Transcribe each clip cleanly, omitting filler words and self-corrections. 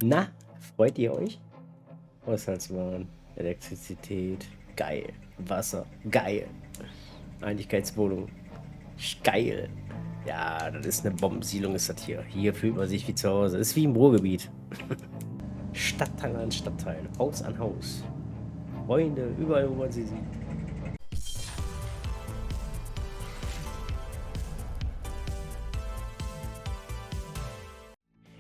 Na, freut ihr euch? Haushaltswaren, Elektrizität, geil. Wasser, geil. Einigkeitswohnung, geil. Ja, das ist eine Bombensiedlung, ist das hier. Hier fühlt man sich wie zu Hause. Ist wie im Ruhrgebiet. Stadtteil an Stadtteil, Haus an Haus. Freunde, überall, wo man sie sieht.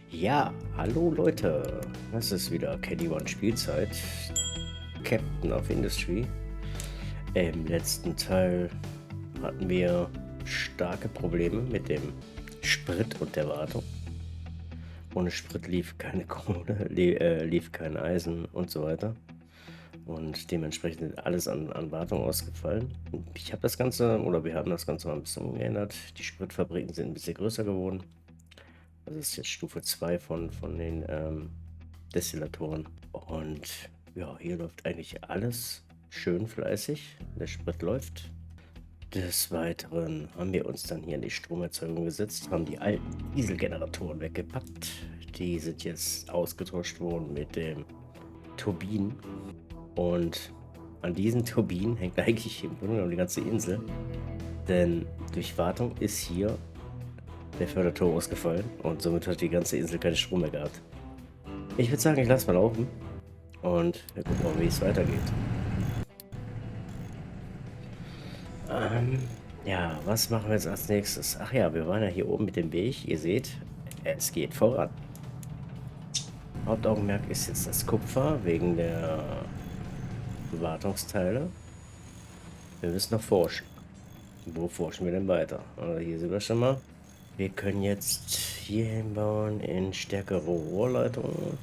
Ja, hallo Leute. Das ist wieder Kenny One Spielzeit. Captain of Industry. Im letzten Teil hatten wir starke Probleme mit dem Sprit und der Wartung. Ohne Sprit lief keine Kohle, lief kein Eisen und so weiter. Und dementsprechend ist alles an Wartung ausgefallen. Ich habe das Ganze, oder wir haben das Ganze mal ein bisschen umgeändert. Die Spritfabriken sind ein bisschen größer geworden. Das ist jetzt Stufe 2 von den Destillatoren. Und ja, hier läuft eigentlich alles schön fleißig. Der Sprit läuft. Des Weiteren haben wir uns dann hier in die Stromerzeugung gesetzt, haben die alten Dieselgeneratoren weggepackt. Die sind jetzt ausgetauscht worden mit dem Turbinen. Und an diesen Turbinen hängt eigentlich im Grunde genommen die ganze Insel. Denn durch Wartung ist hier der Förderturm ausgefallen und somit hat die ganze Insel keinen Strom mehr gehabt. Ich würde sagen, ich lasse mal laufen und wir gucken mal, wie es weitergeht. Ja, was machen wir jetzt als nächstes? Ach ja, wir waren ja hier oben mit dem Weg. Ihr seht, es geht voran. Hauptaugenmerk ist jetzt das Kupfer wegen der Wartungsteile. Wir müssen noch forschen. Wo forschen wir denn weiter? Also hier sind wir schon mal. Wir können jetzt hier hinbauen in stärkere Rohrleitungen.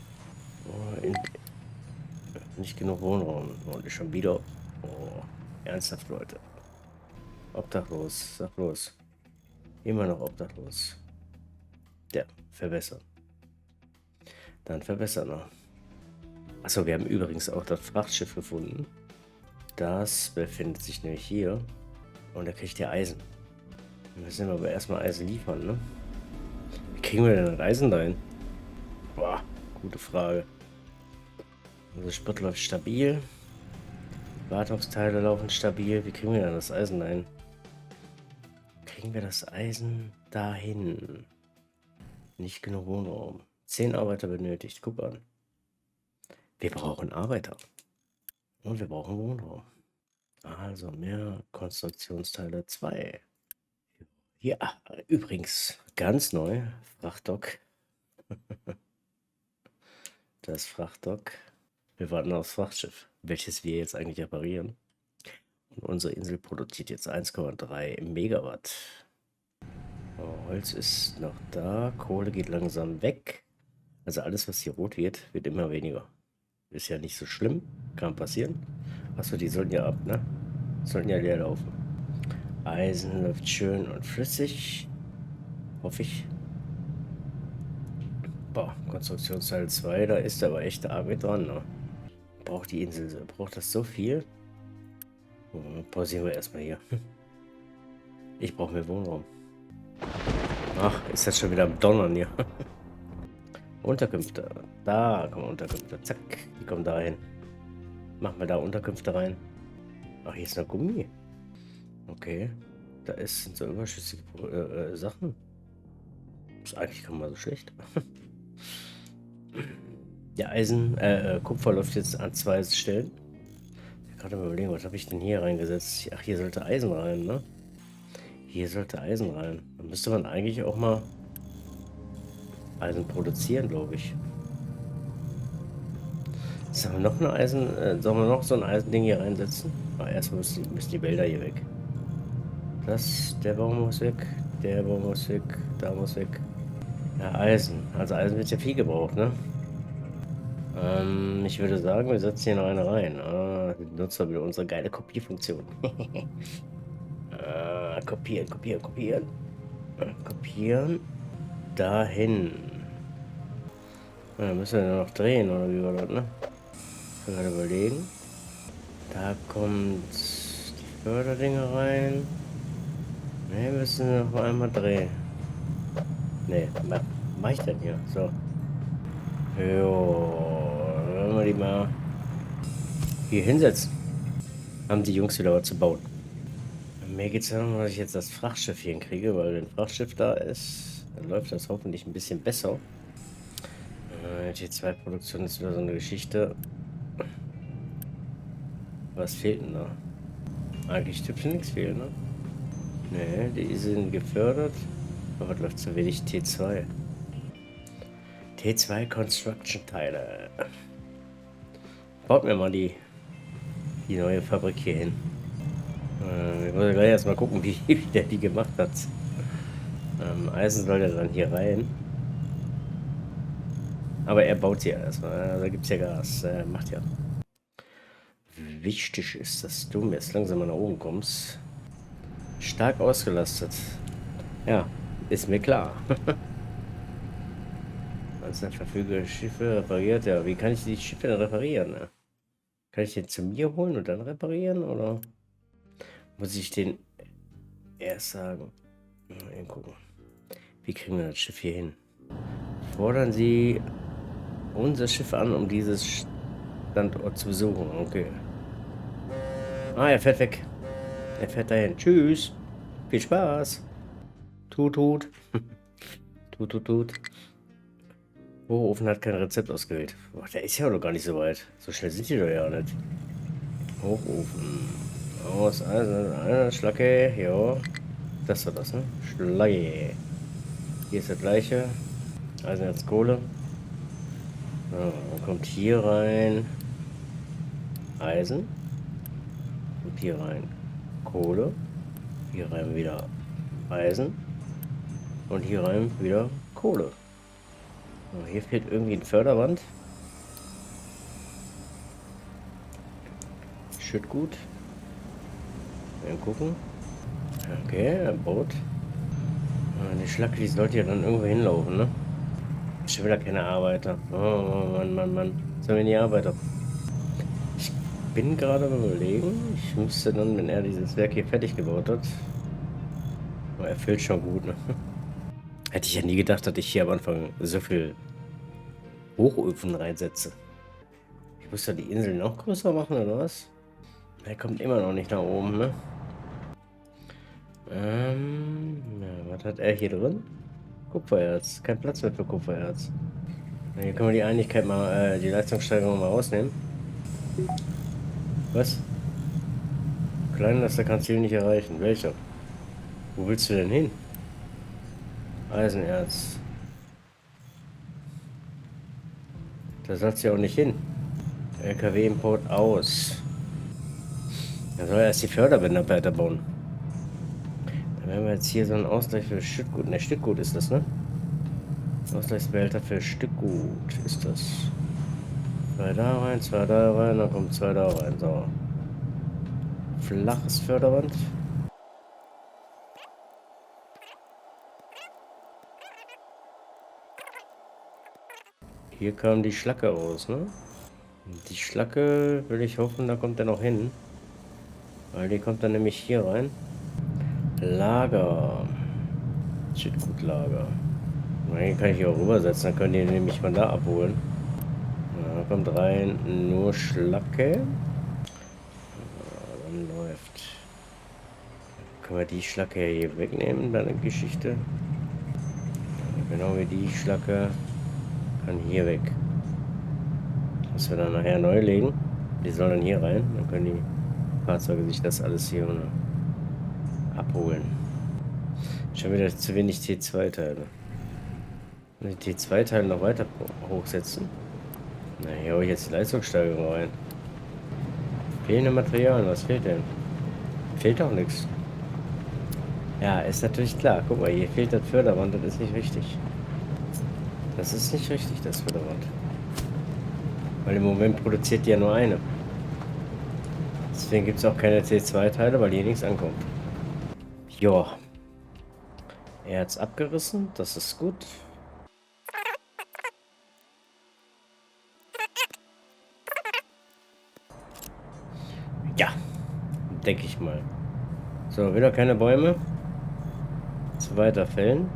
Nicht genug Wohnraum. Und schon wieder. Oh, ernsthaft, Leute. Obdachlos, sag los. Immer noch obdachlos. Ja, verbessern. Dann verbessern wir. Achso, wir haben übrigens auch das Frachtschiff gefunden. Das befindet sich nämlich hier. Und da kriegt ihr Eisen. Wir müssen aber erstmal Eisen liefern, ne? Wie kriegen wir denn das Eisen dahin? Boah, gute Frage. Unser Sprit läuft stabil. Wartungsteile laufen stabil. Wie kriegen wir denn das Eisen dahin? Kriegen wir das Eisen dahin? Nicht genug Wohnraum. 10 Arbeiter benötigt. Guck an. Wir brauchen Arbeiter. Und wir brauchen Wohnraum. Also mehr Konstruktionsteile 2. Ja, übrigens ganz neu. Frachtdock. Das Frachtdock. Wir warten aufs Frachtschiff, welches wir jetzt eigentlich reparieren. Und unsere Insel produziert jetzt 1,3 Megawatt. Oh, Holz ist noch da. Kohle geht langsam weg. Also alles, was hier rot wird, wird immer weniger. Ist ja nicht so schlimm. Kann passieren. Achso, die sollten ja ab, ne? Sollten ja leer laufen. Eisen läuft schön und flüssig. Hoffe ich. Boah, Konstruktionsteil 2, da ist aber echt der Arbeit dran, ne? Braucht die Insel, braucht das so viel? Pausieren wir erstmal hier. Ich brauche mehr Wohnraum. Ach, ist das schon wieder am Donnern hier. Unterkünfte. Da kommen Unterkünfte. Zack, die kommen da hin. Machen wir da Unterkünfte rein. Ach, hier ist noch Gummi. Okay. Da sind so überschüssige Sachen. Ist eigentlich kaum mal so schlecht. Ja, Kupfer läuft jetzt an 2 Stellen. Ich kann gerade mal überlegen, was habe ich denn hier reingesetzt? Ach, hier sollte Eisen rein, ne? Hier sollte Eisen rein. Dann müsste man eigentlich auch mal Eisen produzieren, glaube ich. Sollen wir noch sollen wir noch so ein Eisending hier reinsetzen? Aber erstmal müssen die Wälder hier weg. Der Baum muss weg, der Baum muss weg, da muss weg. Ja, Eisen. Also Eisen wird ja viel gebraucht, ne? Ich würde sagen, wir setzen hier noch eine rein. Nutzen wir wieder unsere geile Kopierfunktion. Kopieren, kopieren, kopieren. Kopieren. Dahin. Dann müssen wir noch drehen, oder wie war das, ne? Ich kann gerade überlegen. Da kommt die Förderdinger rein. Ne, müssen wir noch einmal drehen. Ne, was mach ich denn hier? So. Jo, wenn wir die mal hier hinsetzen. Haben die Jungs wieder was zu bauen. Mir geht es darum, dass ich jetzt das Frachtschiff hier hinkriege, weil wenn ein Frachtschiff da ist, dann läuft das hoffentlich ein bisschen besser. T2-Produktion ist wieder so eine Geschichte. Was fehlt denn da? Eigentlich dürfte nichts fehlen, ne? Ne, die sind gefördert. Aber was läuft so wenig T2? T2 Construction Teile. Baut mir mal die neue Fabrik hier hin. Ich muss ja gleich erstmal gucken, wie der die gemacht hat. Eisen soll ja dann hier rein. Aber er baut sie ja erstmal. Da gibt es ja Gas. Macht ja. Wichtig ist, dass du jetzt langsam mal nach oben kommst. Stark ausgelastet. Ja, ist mir klar. Also verfügbare Schiffe repariert. Ja, wie kann ich die Schiffe denn reparieren? Ne? Kann ich den zu mir holen und dann reparieren? Oder muss ich den erst sagen? Mal gucken. Wie kriegen wir das Schiff hier hin? Fordern Sie unser Schiff an, um dieses Standort zu besuchen. Okay. Ah, er fährt weg. Er fährt dahin. Tschüss. Viel Spaß. Tut. Tut. Hochofen hat kein Rezept ausgewählt. Boah, der ist ja noch gar nicht so weit. So schnell sind die doch ja nicht. Hochofen. Aus einer Schlacke. Ja. Das war das, ne? Schlacke. Hier ist das gleiche. Eisen als Kohle. So, dann kommt hier rein Eisen. Und hier rein Kohle. Hier rein wieder Eisen. Und hier rein wieder Kohle. So, hier fehlt irgendwie ein Förderband. Schüttgut. Mal gucken. Okay, ein Boot. Die Schlacke, die sollte ja dann irgendwo hinlaufen, ne? Schon wieder keine Arbeiter. Oh, Mann. Sind wir die Arbeiter? Ich bin gerade am Überlegen. Ich müsste dann, wenn er dieses Werk hier fertig gebaut hat. Aber er füllt schon gut, ne? Hätte ich ja nie gedacht, dass ich hier am Anfang so viel Hochöfen reinsetze. Ich muss ja die Insel noch größer machen, oder was? Er kommt immer noch nicht nach oben, ne? Ja, was hat er hier drin? Kupfererz. Kein Platz mehr für Kupfererz. Hier können wir die Einigkeit mal, die Leistungssteigerung mal rausnehmen. Was? Kleinlaster kann Ziel nicht erreichen. Welcher? Wo willst du denn hin? Eisenerz. Da sollst du ja auch nicht hin. LKW-Import aus. Da soll erst die Förderbänder weiterbauen. Dann werden wir jetzt hier so einen Ausgleich für Stückgut. Ne, Stückgut ist das, ne? Ausgleichsbehälter für Stückgut ist das. 2 da rein, 2 da rein, dann kommt 2 da rein. So. Flaches Förderband. Hier kam die Schlacke raus, ne? Die Schlacke will ich hoffen, da kommt er noch hin. Weil die kommt dann nämlich hier rein. Lager. Shitgut-Lager. Hier kann ich hier auch rübersetzen, dann können die nämlich von da abholen. Ja, kommt rein nur Schlacke. Ja, dann läuft. Können wir die Schlacke hier wegnehmen, deine Geschichte. Ja, genau wie die Schlacke kann hier weg. Was wir dann nachher neu legen. Die sollen dann hier rein. Dann können die Fahrzeuge sich das alles hier abholen. Schon wieder zu wenig T2-Teile. Die T2-Teile noch weiter hochsetzen. Na, hier hole ich jetzt die Leistungssteigerung rein. Fehlende Materialien, was fehlt denn? Fehlt auch nichts. Ja, ist natürlich klar. Guck mal, hier fehlt das Förderband, das ist nicht richtig. Das ist nicht richtig, das Förderband. Weil im Moment produziert die ja nur eine. Deswegen gibt es auch keine T2-Teile, weil hier nichts ankommt. Joa. Er hat es abgerissen, das ist gut. Ja, denke ich mal. So, wieder keine Bäume. Zu weiter fällen.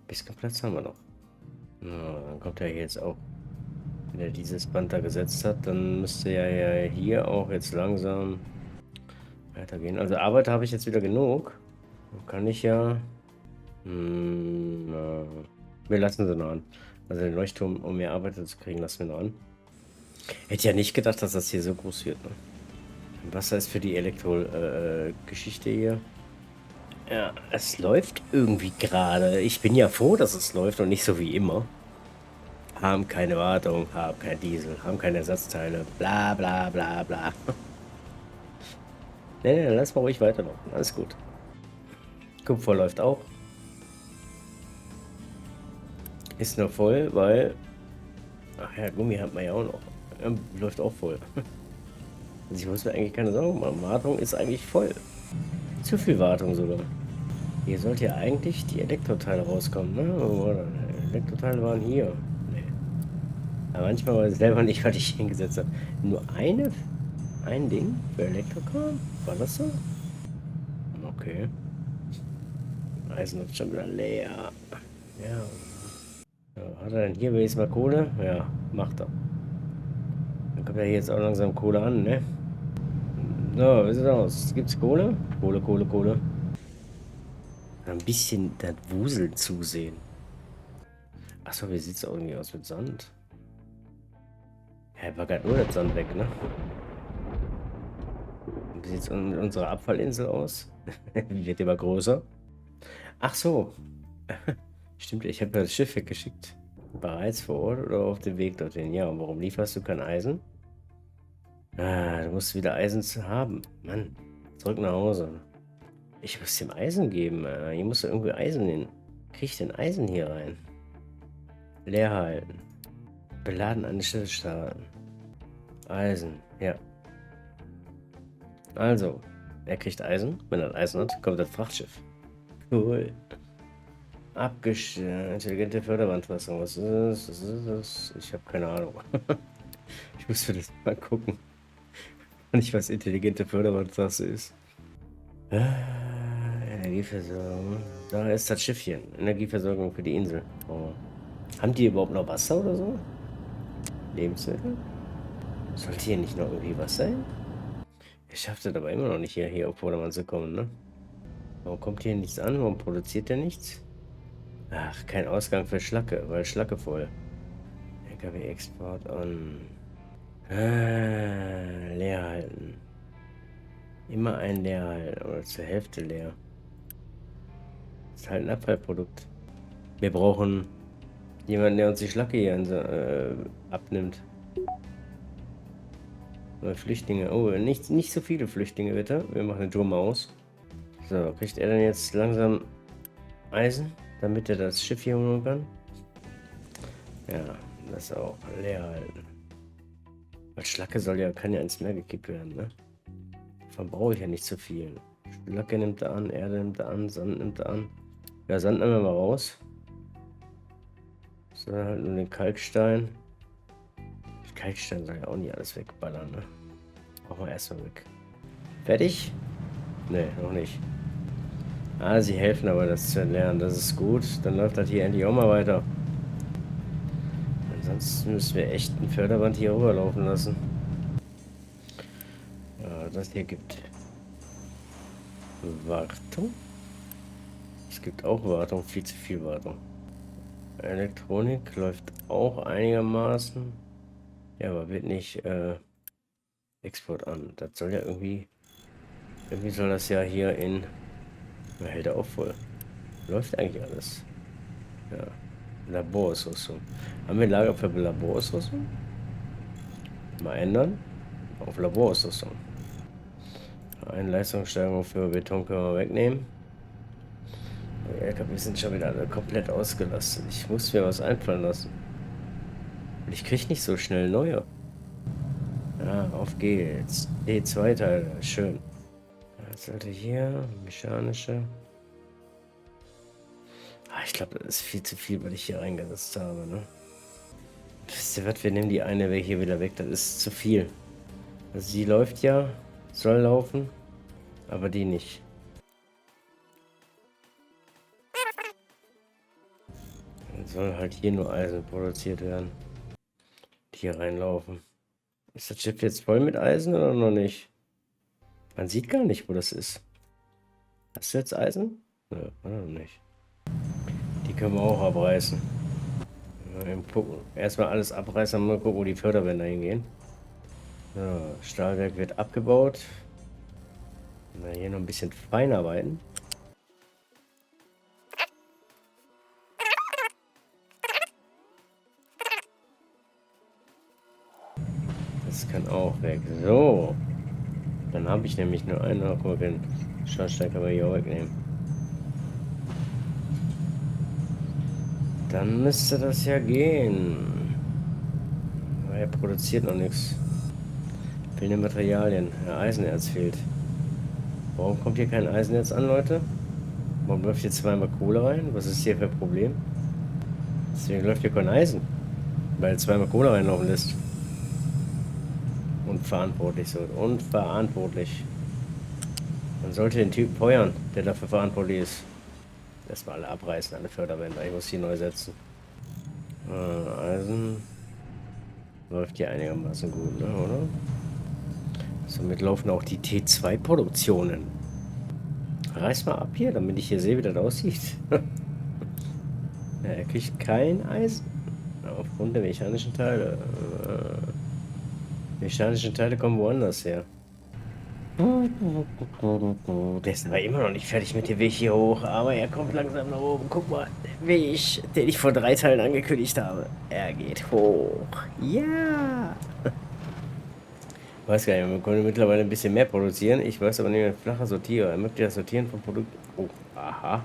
Bisschen Platz haben wir noch. Na, dann kommt er hier jetzt auch Wenn er dieses Band da gesetzt hat, dann müsste ja hier auch jetzt langsam weitergehen. Also Arbeit habe ich jetzt wieder genug. Dann kann ich ja... wir lassen sie noch an. Also den Leuchtturm, um mehr Arbeit zu kriegen, lassen wir noch an. Hätte ja nicht gedacht, dass das hier so groß wird. Ne? Wasser ist für die Elektro-Geschichte hier. Ja, es läuft irgendwie gerade. Ich bin ja froh, dass es läuft und nicht so wie immer. Haben keine Wartung, haben kein Diesel, haben keine Ersatzteile, bla bla bla bla. Ne, lass mal ruhig weiterlaufen, alles gut. Kupfer läuft auch. Ist noch voll, weil... Ach ja, Gummi hat man ja auch noch. Läuft auch voll. Also ich muss mir eigentlich keine Sorgen machen. Wartung ist eigentlich voll. Zu viel Wartung sogar. Hier sollte ja eigentlich die Elektroteile rauskommen, ne? Oder Elektroteile waren hier. Nee. Aber manchmal weiß ich selber nicht, was ich hingesetzt habe. Nur ein Ding für Elektrokram? War das so? Okay. Eisen wird schon wieder leer. Ja. Hat er denn hier wenigstens mal Kohle? Ja, macht er. Dann kommt ja hier jetzt auch langsam Kohle an, ne? So, wie sieht's aus? Gibt's Kohle? Kohle, Kohle, Kohle. Ein bisschen das Wuseln zusehen. Achso, wie sieht's irgendwie aus mit Sand? Ja, war gerade nur der Sand weg, ne? Wie sieht's mit unserer Abfallinsel aus? Wird immer größer. Ach so. Stimmt, ich habe das Schiff weggeschickt. Bereits vor Ort oder auf dem Weg dorthin? Ja, und warum lieferst du kein Eisen? Ah, du musst wieder Eisen zu haben. Mann, zurück nach Hause. Ich muss dem Eisen geben. Hier muss irgendwie Eisen hin. Krieg ich denn Eisen hier rein? Leer halten. Beladen an die Stelle starten. Eisen, ja. Also, er kriegt Eisen. Wenn er Eisen hat, kommt das Frachtschiff. Cool. Abgestellt. Intelligente Förderwandfassung. Was ist das? Was ist das? Ich habe keine Ahnung. Ich muss mir das mal gucken. Nicht, was intelligente Förderwandfassung ist. Energieversorgung. Da ist das Schiffchen. Energieversorgung für die Insel. Oh. Haben die überhaupt noch Wasser oder so? Lebensmittel? Sollte hier nicht noch irgendwie was sein? Er schafft es aber immer noch nicht hier auf Vordermann zu kommen, ne? Warum kommt hier nichts an? Warum produziert er nichts? Ach, kein Ausgang für Schlacke, weil Schlacke voll. LKW-Export an. Leer halten. Immer ein leer halten. Oder zur Hälfte leer. Das ist halt ein Abfallprodukt. Wir brauchen jemanden, der uns die Schlacke hier abnimmt. Flüchtlinge. Oh, nicht so viele Flüchtlinge, bitte. Wir machen den Turm aus. So, kriegt er dann jetzt langsam Eisen, damit er das Schiff hier holen kann? Ja, das auch leer halten. Weil Schlacke kann ja ins Meer gekippt werden, ne? Davon brauche ich ja nicht zu viel. Schlacke nimmt er an, Erde nimmt er an, Sand nimmt er an. Ja, Sand nehmen wir mal raus. So, halt nur den Kalkstein. Kalkstein soll ja auch nicht alles wegballern, ne? Brauchen wir erstmal weg. Fertig? Ne, noch nicht. Ah, sie helfen aber, das zu lernen. Das ist gut. Dann läuft das hier endlich auch mal weiter. Ansonsten müssen wir echt ein Förderband hier rüberlaufen lassen. Ja, das hier gibt Wartung. Es gibt auch Wartung, viel zu viel Wartung. Elektronik läuft auch einigermaßen. Ja, aber wird nicht Export an. Das soll ja irgendwie soll das ja hier in... Man hält er auch voll. Läuft eigentlich alles. Ja. Laborausrüstung. Haben wir ein Lager für Laborausrüstung? Mal ändern. Auf Laborausrüstung. Eine Leistungssteigerung für Beton können wir wegnehmen. Die LKW sind schon wieder alle komplett ausgelastet. Ich muss mir was einfallen lassen. Ich kriege nicht so schnell neue. Ja, auf geht's. E2-Teile, schön. Jetzt sollte hier mechanische. Ich glaube, das ist viel zu viel, was ich hier reingesetzt habe. Ne? Wisst ihr was? Wir nehmen die eine hier wieder weg. Das ist zu viel. Also sie läuft ja, soll laufen, aber die nicht. Dann soll halt hier nur Eisen produziert werden. die hier reinlaufen. Ist das Schiff jetzt voll mit Eisen oder noch nicht? Man sieht gar nicht, wo das ist. Hast du jetzt Eisen? Ja, noch nicht. Die können wir auch abreißen. Erstmal alles abreißen, dann mal gucken, wo die Förderbänder hingehen. So, Stahlwerk wird abgebaut. Na, hier noch ein bisschen feinarbeiten. Das kann auch weg. So. Dann habe ich nämlich nur einen. Guck mal, den Schornstein können wir hier auch wegnehmen. Dann müsste das ja gehen. Aber er produziert noch nichts. Fehlende Materialien. Ja, Eisenerz fehlt. Warum kommt hier kein Eisenerz an, Leute? Warum läuft hier zweimal Kohle rein? Was ist hier für ein Problem? Deswegen läuft hier kein Eisen. Weil er zweimal Kohle reinlaufen lässt. Unverantwortlich so. Unverantwortlich. Man sollte den Typ feuern, der dafür verantwortlich ist. Erstmal alle abreißen, alle Förderbänder. Ich muss die neu setzen. Eisen. Läuft hier einigermaßen gut, ne, oder? Somit laufen auch die T2-Produktionen. Reiß mal ab hier, damit ich hier sehe, wie das aussieht. Ja, er kriegt kein Eisen. Aufgrund der mechanischen Teile. Mechanischen Teile kommen woanders her. Der ist aber immer noch nicht fertig mit dem Weg hier hoch, aber er kommt langsam nach oben. Guck mal, der Weg, den ich vor 3 Teilen angekündigt habe. Er geht hoch. Ja! Weiß gar nicht, man konnte mittlerweile ein bisschen mehr produzieren. Ich weiß aber nicht mehr, flacher Sortierer. Er möchte das Sortieren von Produkten. Oh, aha.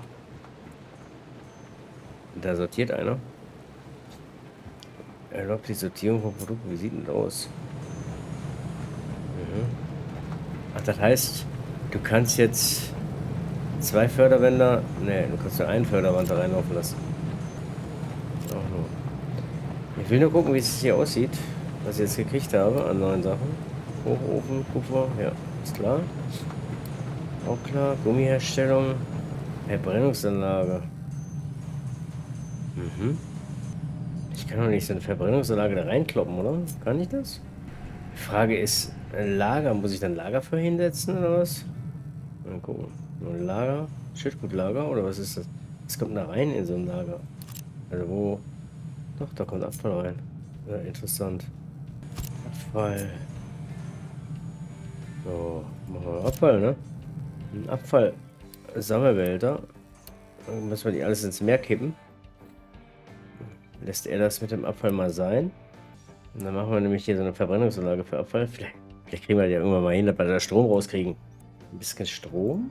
Da sortiert einer. Er erlaubt die Sortierung von Produkten. Wie sieht denn das aus? Ach, das heißt, du kannst jetzt 2 Förderbänder. Ne, du kannst nur einen Förderband da reinlaufen lassen. Auch nur. Ich will nur gucken, wie es hier aussieht, was ich jetzt gekriegt habe an neuen Sachen. Hochofen, Kupfer, ja, ist klar. Auch klar. Gummiherstellung, Verbrennungsanlage. Ich kann doch nicht so eine Verbrennungsanlage da reinkloppen, oder? Kann ich das? Die Frage ist, ein Lager, muss ich dann Lager für hinsetzen oder was? Mal gucken. Nur ein Lager, Schüttgutlager oder was ist das? Was kommt da rein in so ein Lager? Also wo? Doch, da kommt Abfall rein. Ja, interessant. Abfall. So, machen wir Abfall, ne? Ein Abfallsammelbehälter. Dann müssen wir die alles ins Meer kippen. Lässt er das mit dem Abfall mal sein? Und dann machen wir nämlich hier so eine Verbrennungsanlage für Abfall. Vielleicht kriegen wir ja irgendwann mal hin, dass wir da Strom rauskriegen. Ein bisschen Strom?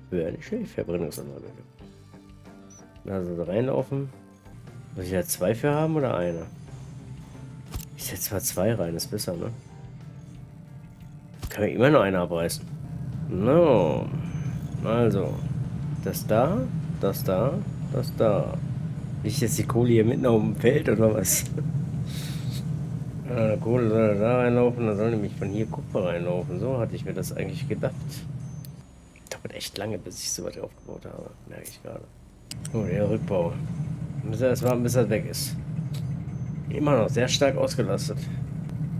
Wäre nicht schlecht, Verbrennungsanlage. Also da reinlaufen. Muss ich da 2 für haben oder eine? Ich setze mal 2 rein, ist besser, ne? Kann ich immer noch eine abreißen. No. Also. Das da, das da, das da. Liegt jetzt die Kohle hier mitten auf dem Feld oder was? Kohle soll da reinlaufen, dann soll nämlich von hier Kupfer reinlaufen. So hatte ich mir das eigentlich gedacht. Dauert echt lange, bis ich so weit aufgebaut habe. Merke ich gerade. Oh, der Rückbau. Müssen wir erst warten, bis er weg ist. Immer noch sehr stark ausgelastet.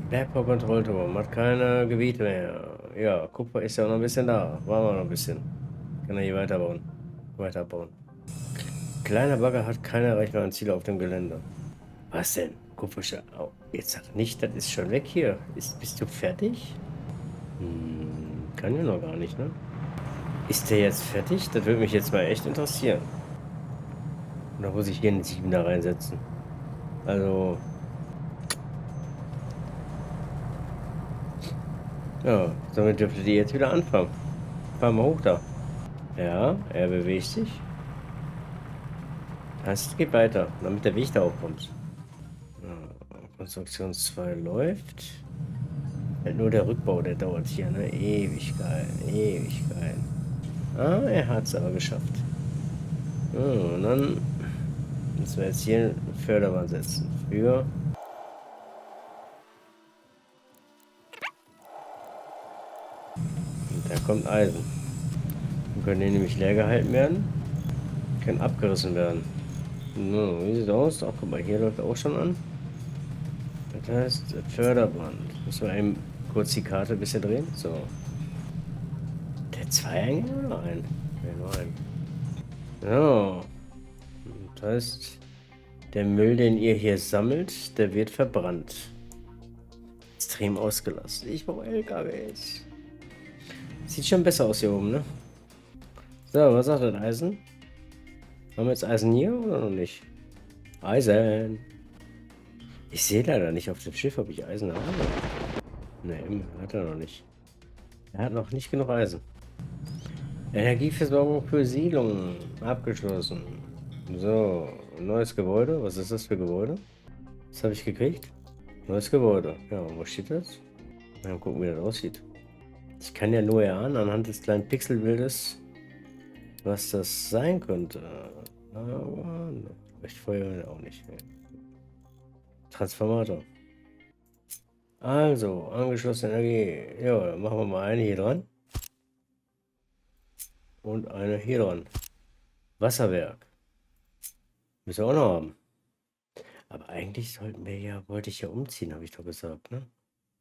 Bergbaukontrollturm hat keine Gebiete mehr. Ja, Kupfer ist ja noch ein bisschen da. Waren wir noch ein bisschen. Kann er hier weiterbauen. Weiterbauen. Kleiner Bagger hat keine erreichbaren Ziele auf dem Gelände. Was denn? Kupferstahl. Oh, jetzt sag nicht, das ist schon weg hier. Bist du fertig? Kann ja noch gar nicht, ne? Ist der jetzt fertig? Das würde mich jetzt mal echt interessieren. Oder muss ich hier einen 7er reinsetzen? Also. Ja, somit dürfte die jetzt wieder anfangen. Fahr mal hoch da. Ja, er bewegt sich. Es geht weiter, damit der Weg da hochkommt. Ja, Konstruktion 2 läuft. Halt nur der Rückbau, der dauert hier, ne? Ewigkeit, Ewigkeit. Ah, er hat es aber geschafft. So, und dann müssen wir jetzt hier einen Förderband setzen. Für da kommt Eisen. Dann können die nämlich leer gehalten werden. Können abgerissen werden. So, wie sieht das aus? Ach, guck mal, hier läuft auch schon an. Das heißt, Förderband. Müssen wir eben kurz die Karte ein bisschen drehen? So. Der Zweieingänge oder nur ein? Ne, nur ein. So. Das heißt, der Müll, den ihr hier sammelt, der wird verbrannt. Extrem ausgelassen. Ich brauche LKWs. Sieht schon besser aus hier oben, ne? So, was sagt das Eisen? Haben wir jetzt Eisen hier oder noch nicht? Eisen. Ich sehe leider nicht auf dem Schiff, ob ich Eisen habe. Ne, hat er noch nicht. Er hat noch nicht genug Eisen. Energieversorgung für Siedlungen abgeschlossen. So, neues Gebäude. Was ist das für Gebäude? Was habe ich gekriegt? Neues Gebäude. Ja, wo steht das? Mal gucken, wie das aussieht. Ich kann ja nur erahnen, anhand des kleinen Pixelbildes, was das sein könnte. Aber vielleicht Feuer auch nicht. Transformator. Also, angeschlossene Energie. Ja, dann machen wir mal eine hier dran. Und eine hier dran. Wasserwerk. Müssen wir auch noch haben. Aber eigentlich sollten wir ja, wollte ich ja umziehen, habe ich doch gesagt, ne?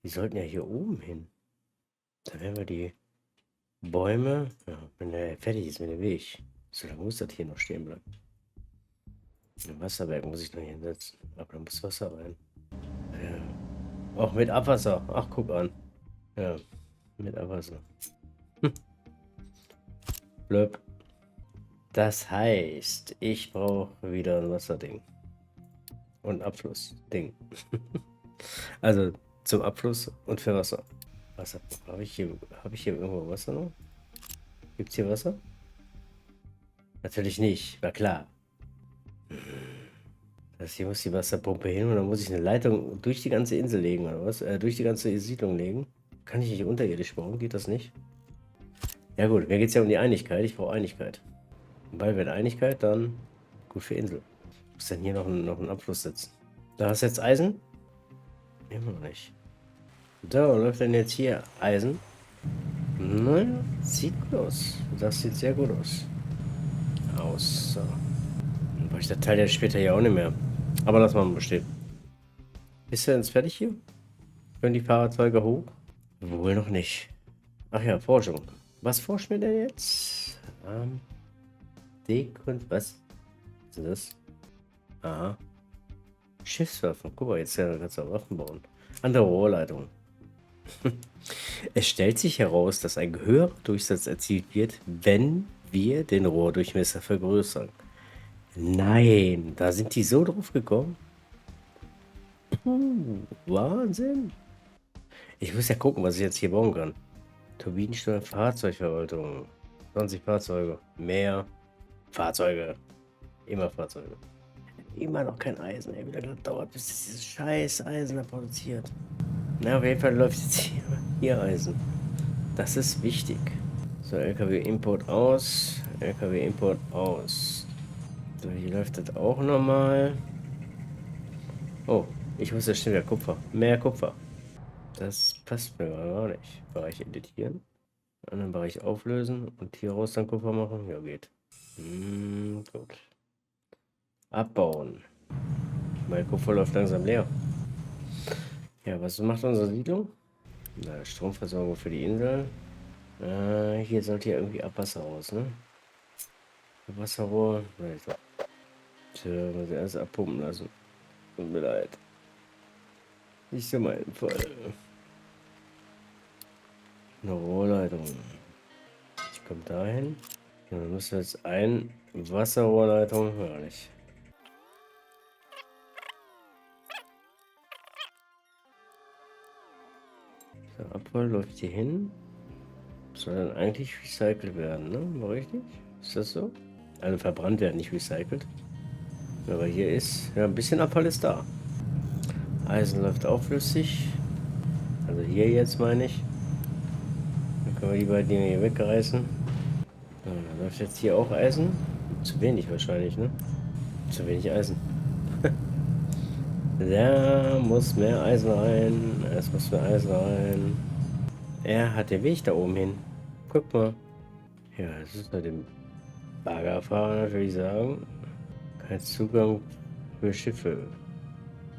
Die sollten ja hier oben hin. Dann werden wir die Bäume, ja, wenn der fertig ist mit dem Weg. So, dann muss das hier noch stehen bleiben. Ein Wasserwerk muss ich noch hier hinsetzen. Aber da muss Wasser rein. Ja. Auch mit Abwasser. Ach, guck an. Ja, mit Abwasser. Blöb. Das heißt, ich brauche wieder ein Wasserding. Und Abflussding. Also zum Abfluss und für Wasser. Wasser. Habe ich hier irgendwo Wasser noch? Gibt es hier Wasser? Natürlich nicht, war klar. Das hier muss die Wasserpumpe hin und dann muss ich eine Leitung durch die ganze Insel legen, oder was? Durch die ganze Siedlung legen. Kann ich nicht unterirdisch bauen? Geht das nicht? Ja gut, mir geht es ja um die Einigkeit. Ich brauche Einigkeit. Und weil wir Einigkeit, dann gut für Insel. Ich muss dann hier noch einen Abfluss setzen. Da hast du jetzt Eisen? Immer noch nicht. So, läuft denn jetzt hier Eisen? Naja, sieht gut aus. Das sieht sehr gut aus. So. Dann brauche ich das Teil ja später ja auch nicht mehr. Aber lass mal bestehen. Ist er jetzt fertig hier? Können die Fahrzeuge hoch? Wohl noch nicht. Ach ja, Forschung. Was forscht mir denn jetzt? Was? Was ist das? Aha. Schiffswaffen. Guck mal, jetzt kannst du auch Waffen bauen. Andere Rohrleitung. Es stellt sich heraus, dass ein höherer Durchsatz erzielt wird, wenn wir den Rohrdurchmesser vergrößern. Nein, da sind die so drauf gekommen. Wahnsinn. Ich muss ja gucken, was ich jetzt hier bauen kann. Turbinensteuer, Fahrzeugverwaltung. 20 Fahrzeuge. Mehr Fahrzeuge. Immer Fahrzeuge. Immer noch kein Eisen, ey. Wie lange das dauert, bis dieses scheiß Eisen da produziert. Na, auf jeden Fall läuft jetzt hier Eisen. Das ist wichtig. So, LKW-Import aus. LKW-Import aus. So, hier läuft das auch nochmal. Oh, ich muss ja schnell wieder Kupfer. Mehr Kupfer. Das passt mir gar nicht. Bereich editieren. Anderen Bereich auflösen und hier raus dann Kupfer machen. Ja, geht. Gut. Abbauen. Mein Kupfer läuft langsam leer. Ja, was macht unsere Siedlung? Na, Stromversorgung für die Insel. Hier sollte ja irgendwie Abwasser raus, ne? Wasserrohr. Tja, muss ich erst abpumpen lassen. Tut mir leid. Nicht so mein Fall. Eine Rohrleitung. Ich komme dahin. Ja, dann müssen wir jetzt ein Wasserrohrleitung. Ja, nicht. Der Abfall läuft hier hin. Soll dann eigentlich recycelt werden, ne? War richtig? Ist das so? Also verbrannt werden, nicht recycelt. Aber hier ist, ja, ein bisschen Abfall ist da. Eisen läuft auch flüssig. Also hier jetzt meine ich. Dann können wir die beiden Dinge hier wegreißen. Ja, dann läuft jetzt hier auch Eisen. Zu wenig wahrscheinlich, ne? Zu wenig Eisen. Da muss mehr Eisen rein. Es muss mehr Eisen rein. Er hat den Weg da oben hin. Guck mal. Ja, das ist bei dem Baggerfahrer natürlich sagen. Kein Zugang für Schiffe.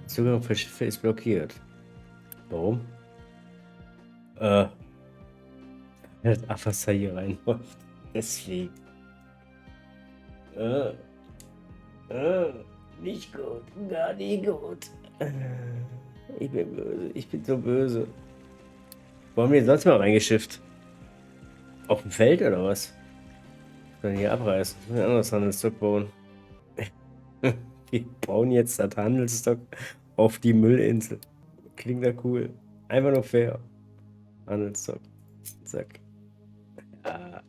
Zugang für Schiffe ist blockiert. Warum? Das Abwasser hier reinläuft. Deswegen. Nicht gut. Gar nicht gut. Ich bin böse. Ich bin so böse. Wo haben wir denn sonst mal reingeschifft? Auf dem Feld oder was? Sollen hier abreißen? Ein anderes Handelsdock bauen. Wir bauen jetzt das Handelsdock auf die Müllinsel. Klingt ja cool. Einfach nur fair. Handelsdock. Zack. Ja.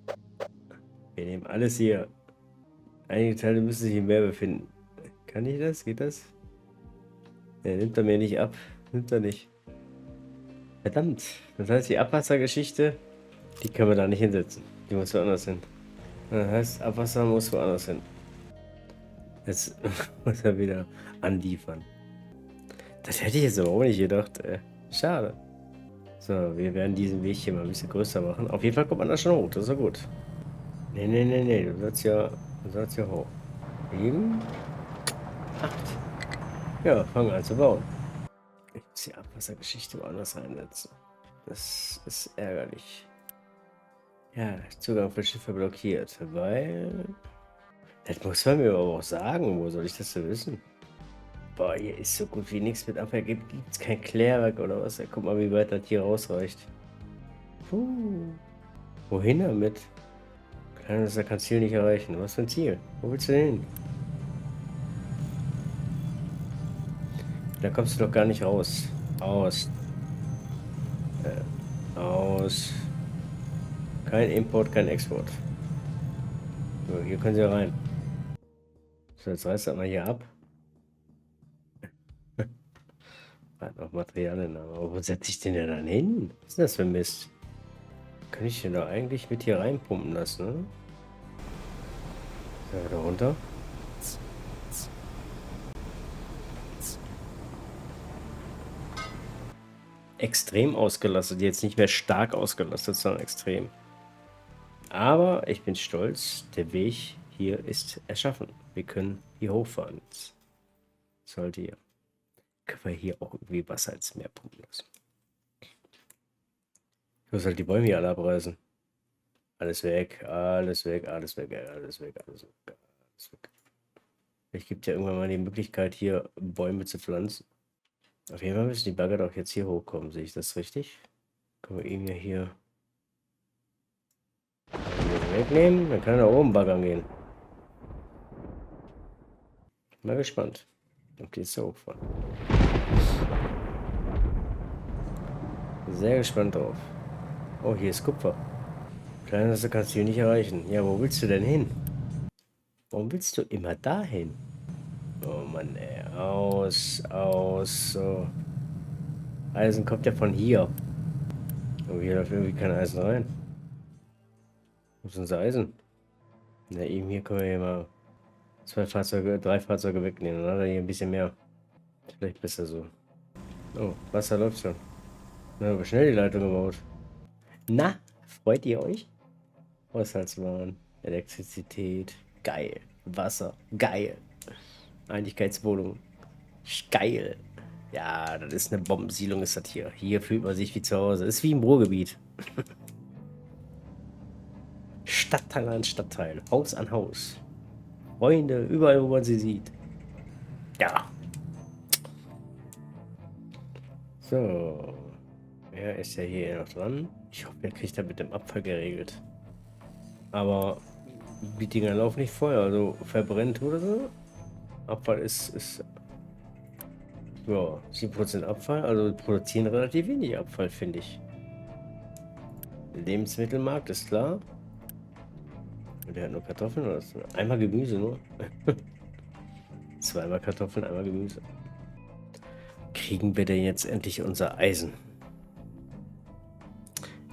Wir nehmen alles hier. Einige Teile müssen sich im Meer befinden. Kann ich das? Geht das? Der nimmt er mir nicht ab. Nimmt er nicht. Verdammt. Das heißt, die Abwassergeschichte, die können wir da nicht hinsetzen. Die muss woanders hin. Das heißt, Abwasser muss woanders hin. Jetzt muss er wieder anliefern. Das hätte ich jetzt aber auch nicht gedacht. Schade. So, wir werden diesen Weg hier mal ein bisschen größer machen. Auf jeden Fall kommt man da schon hoch. Das ist ja gut. Nee. Du sollst ja hoch. 7, 8. Ja, fangen wir an zu bauen. Ich muss die Abwassergeschichte woanders einsetzen. Das ist ärgerlich. Ja, Zugang für Schiffe blockiert, weil... Das muss man mir aber auch sagen. Wo soll ich das denn wissen? Boah, hier ist so gut wie nichts mit Abwehr. Gibt es kein Klärwerk oder was? Ja, guck mal, wie weit das hier rausreicht. Wohin damit? Kleines, da kann Ziel nicht erreichen. Was für ein Ziel? Wo willst du denn hin? Da kommst du doch gar nicht raus. Aus. Kein Import, kein Export. So, hier können sie rein. So, jetzt reißt das mal hier ab. Hat noch Materialien, aber wo setze ich den denn dann hin? Was ist das für Mist? Kann ich den da eigentlich mit hier reinpumpen lassen, ne? So, da runter. Extrem ausgelastet, jetzt nicht mehr stark ausgelastet, sondern extrem. Aber ich bin stolz, der Weg hier ist erschaffen. Wir können hier hochfahren jetzt. Sollte hier. Können wir hier auch irgendwie Wasser ins Meer pumpen lassen. Ich muss halt die Bäume hier alle abreißen. Alles weg, alles weg, alles weg, alles weg, alles weg, alles weg. Vielleicht gibt ja irgendwann mal die Möglichkeit, hier Bäume zu pflanzen. Auf jeden Fall müssen die Bagger doch jetzt hier hochkommen. Sehe ich das richtig? Können wir ihn ja hier wegnehmen? Dann kann er da oben baggern gehen. Mal gespannt, ob die jetzt so hochfahren. Sehr gespannt drauf. Oh, hier ist Kupfer. Kleines, kannst du hier nicht erreichen. Ja, wo willst du denn hin? Warum willst du immer dahin? Oh Mann, ey. Aus, so. Eisen kommt ja von hier. Aber hier läuft irgendwie kein Eisen rein. Wo ist unser Eisen? Na, eben hier können wir hier mal 2 Fahrzeuge, 3 Fahrzeuge wegnehmen. Dann hat er hier ein bisschen mehr. Vielleicht besser so. Oh, Wasser läuft schon. Na, aber schnell die Leitung gebaut. Na, freut ihr euch? Haushaltswaren, Elektrizität, geil. Wasser, geil. Einigkeitswohnung, geil. Ja, das ist eine Bombensiedlung, ist das hier. Hier fühlt man sich wie zu Hause. Ist wie im Ruhrgebiet. Stadtteil an Stadtteil, Haus an Haus. Freunde, überall, wo man sie sieht. Ja. So. Wer ist ja hier noch dran? Ich hoffe, er kriegt das mit dem Abfall geregelt. Aber die Dinger laufen nicht Feuer, also verbrennt oder so. Abfall ist ja 7% Abfall, also produzieren relativ wenig Abfall, finde ich. Lebensmittelmarkt ist klar. Der hat nur Kartoffeln oder was? Einmal Gemüse nur. Zweimal Kartoffeln, einmal Gemüse. Kriegen wir denn jetzt endlich unser Eisen?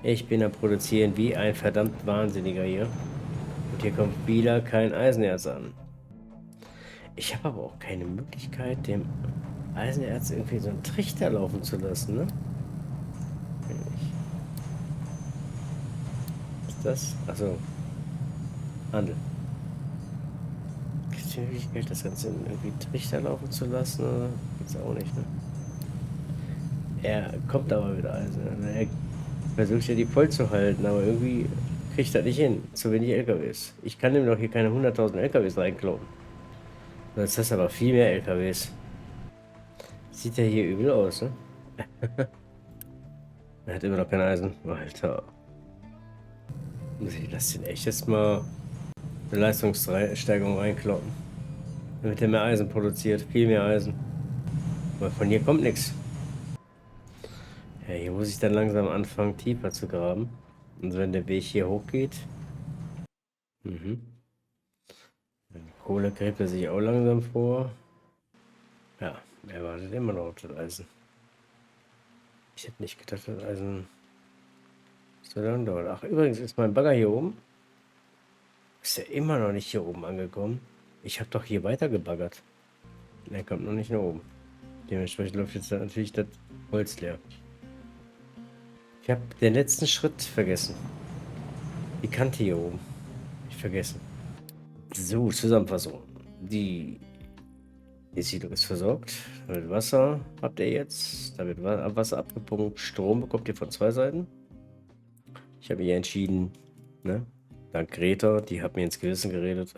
Ich bin am Produzieren wie ein verdammt Wahnsinniger hier. Und hier kommt wieder kein Eisenerz an. Ich habe aber auch keine Möglichkeit, dem Eisenerz irgendwie so einen Trichter laufen zu lassen, ne? Was ist das? Achso. Handel. die Möglichkeit, das Ganze in irgendwie Trichter laufen zu lassen, oder? Geht's auch nicht, ne? Er kommt aber wieder Eisen. Ne? Er versucht ja die voll zu halten, aber irgendwie kriegt er nicht hin. Zu wenig LKWs. Ich kann ihm doch hier keine 100.000 LKWs reinkloppen. Jetzt hast du aber viel mehr LKWs. Sieht ja hier übel aus, ne? Er hat immer noch kein Eisen. Alter. Muss ich das denn echt jetzt mal eine Leistungssteigerung reinkloppen? Damit er mehr Eisen produziert. Viel mehr Eisen. Aber von hier kommt nichts. Ja, hier muss ich dann langsam anfangen, tiefer zu graben. Und wenn der Weg hier hochgeht. Mhm. Dann Kohle gräbt er sich auch langsam vor. Ja, er wartet immer noch auf das Eisen. Ich hätte nicht gedacht, dass das Eisen so lange dauert. Ach, übrigens ist mein Bagger hier oben. Ist er immer noch nicht hier oben angekommen? Ich habe doch hier weiter gebaggert. Er kommt noch nicht nach oben. Dementsprechend läuft jetzt natürlich das Holz leer. Ich habe den letzten Schritt vergessen. Die Kante hier oben. Ich vergessen. So, Zusammenfassung. Die Siedlung ist versorgt. Mit Wasser habt ihr jetzt. Da wird Wasser abgepumpt. Strom bekommt ihr von zwei Seiten. Ich habe hier entschieden, ne? Dank Greta, die hat mir ins Gewissen geredet.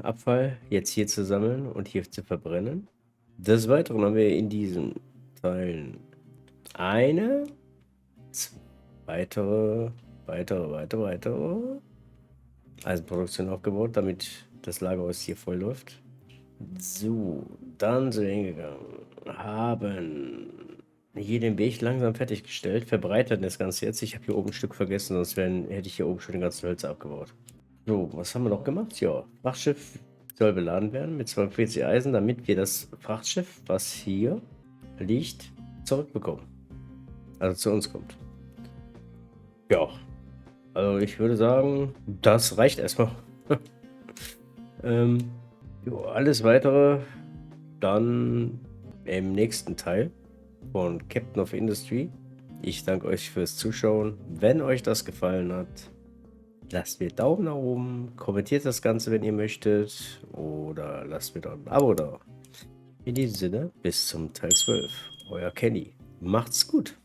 Abfall jetzt hier zu sammeln und hier zu verbrennen. Des Weiteren haben wir in diesen Teilen eine, weitere Eisenproduktion aufgebaut, damit das Lagerhaus hier voll läuft. So, dann sind wir hingegangen, haben hier den Weg langsam fertiggestellt, verbreitert das Ganze jetzt. Ich habe hier oben ein Stück vergessen, sonst hätte ich hier oben schon den ganzen Hölzer abgebaut. So, was haben wir noch gemacht? Ja, Frachtschiff soll beladen werden mit 42 Eisen, damit wir das Frachtschiff, was hier liegt, zurückbekommen. Also zu uns kommt. Ja, also ich würde sagen, das reicht erstmal. Jo, alles weitere dann im nächsten Teil von Captain of Industry. Ich danke euch fürs Zuschauen. Wenn euch das gefallen hat, lasst mir Daumen nach oben, kommentiert das Ganze, wenn ihr möchtet, oder lasst mir doch ein Abo da. In diesem Sinne, bis zum Teil 12. Euer Kenny. Macht's gut.